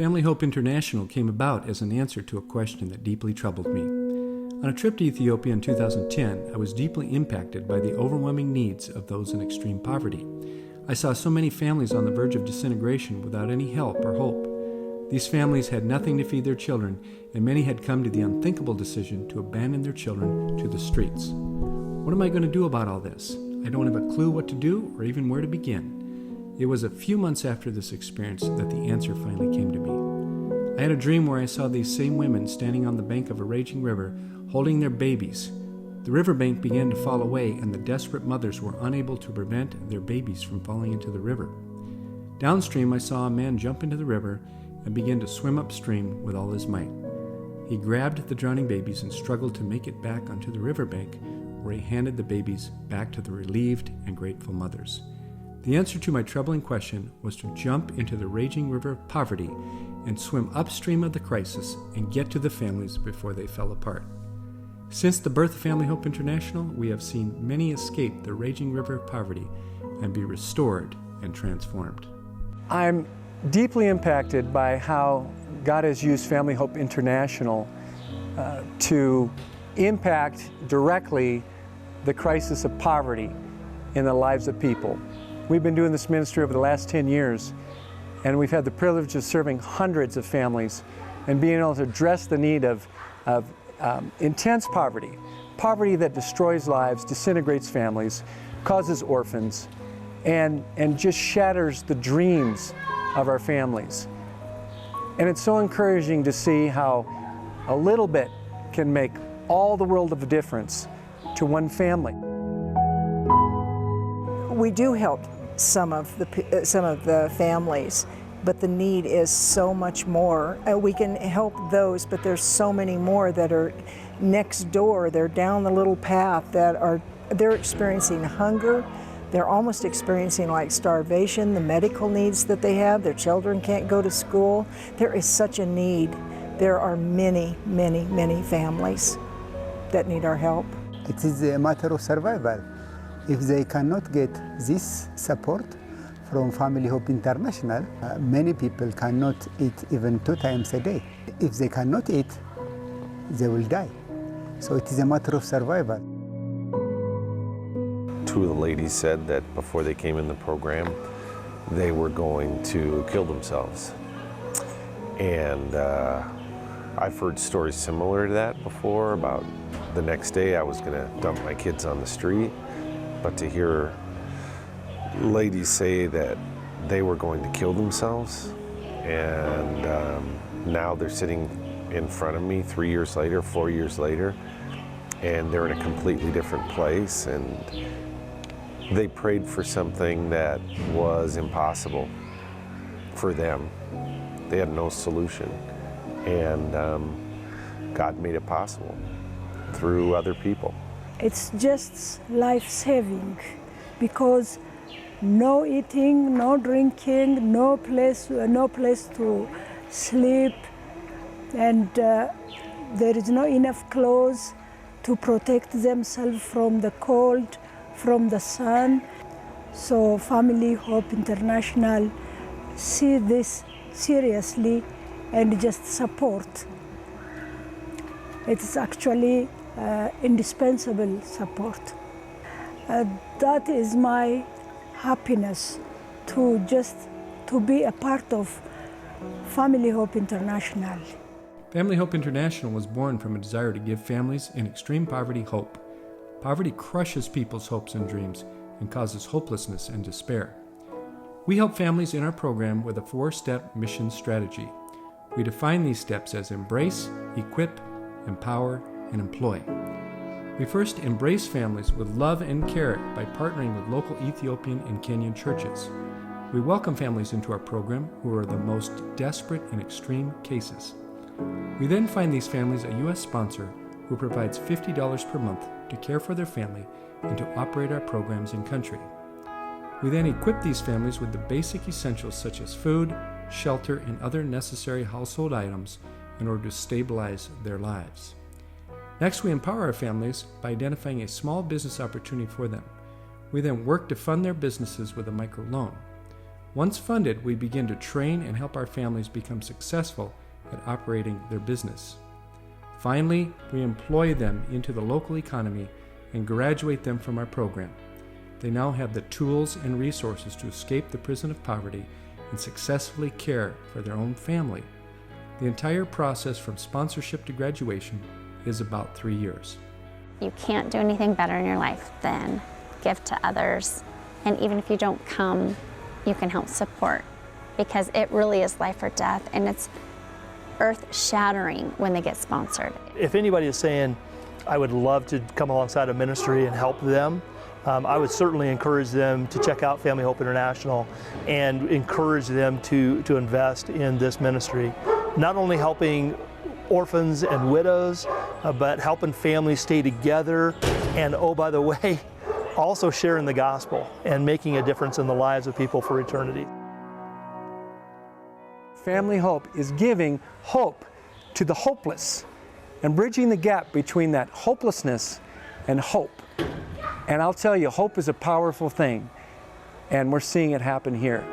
Family Hope International came about as an answer to a question that deeply troubled me. On a trip to Ethiopia in 2010, I was deeply impacted by the overwhelming needs of those in extreme poverty. I saw so many families on the verge of disintegration without any help or hope. These families had nothing to feed their children, and many had come to the unthinkable decision to abandon their children to the streets. What am I going to do about all this? I don't have a clue what to do or even where to begin. It was a few months after this experience that the answer finally came to me. I had a dream where I saw these same women standing on the bank of a raging river, holding their babies. The riverbank began to fall away, and the desperate mothers were unable to prevent their babies from falling into the river. Downstream, I saw a man jump into the river and begin to swim upstream with all his might. He grabbed the drowning babies and struggled to make it back onto the riverbank, where he handed the babies back to the relieved and grateful mothers. The answer to my troubling question was to jump into the raging river of poverty and swim upstream of the crisis and get to the families before they fell apart. Since the birth of Family Hope International, we have seen many escape the raging river of poverty and be restored and transformed. I'm deeply impacted by how God has used Family Hope International to impact directly the crisis of poverty in the lives of people. We've been doing this ministry over the last 10 years, and we've had the privilege of serving hundreds of families and being able to address the need of intense poverty, poverty that destroys lives, disintegrates families, causes orphans, and just shatters the dreams of our families. And it's so encouraging to see how a little bit can make all the world of a difference to one family. We do help some of the families, but the need is so much more. We can help those, but there's so many more that are next door. They're down the little path they're experiencing hunger. They're almost experiencing like starvation, the medical needs that they have. Their children can't go to school. There is such a need. There are many, many, many families that need our help. It is a matter of survival. If they cannot get this support from Family Hope International, many people cannot eat even 2 times a day. If they cannot eat, they will die. So it is a matter of survival. 2 of the ladies said that before they came in the program, they were going to kill themselves. And I've heard stories similar to that before, about the next day I was going to dump my kids on the street. But to hear ladies say that they were going to kill themselves, and now they're sitting in front of me 3 years later, 4 years later, and they're in a completely different place, and they prayed for something that was impossible for them. They had no solution, and God made it possible through other people. It's just life-saving, because no eating, no drinking, no place to sleep, and there is no enough clothes to protect themselves from the cold, from the sun. So Family Hope International see this seriously and just support. It's actually indispensable support. That is my happiness, to be a part of Family Hope International. Family Hope International was born from a desire to give families in extreme poverty hope. Poverty crushes people's hopes and dreams and causes hopelessness and despair. We help families in our program with a 4-step mission strategy. We define these steps as embrace, equip, empower, and employ. We first embrace families with love and care by partnering with local Ethiopian and Kenyan churches. We welcome families into our program who are the most desperate in extreme cases. We then find these families a U.S. sponsor who provides $50 per month to care for their family and to operate our programs in country. We then equip these families with the basic essentials such as food, shelter, and other necessary household items in order to stabilize their lives. Next, we empower our families by identifying a small business opportunity for them. We then work to fund their businesses with a microloan. Once funded, we begin to train and help our families become successful at operating their business. Finally, we employ them into the local economy and graduate them from our program. They now have the tools and resources to escape the prison of poverty and successfully care for their own family. The entire process from sponsorship to graduation is about 3 years. You can't do anything better in your life than give to others. And even if you don't come, you can help support, because it really is life or death, and it's earth-shattering when they get sponsored. If anybody is saying, I would love to come alongside a ministry and help them, I would certainly encourage them to check out Family Hope International and encourage them to invest in this ministry. Not only helping orphans and widows, but helping families stay together, and oh, by the way, also sharing the gospel and making a difference in the lives of people for eternity. Family Hope is giving hope to the hopeless and bridging the gap between that hopelessness and hope. And I'll tell you, hope is a powerful thing, and we're seeing it happen here.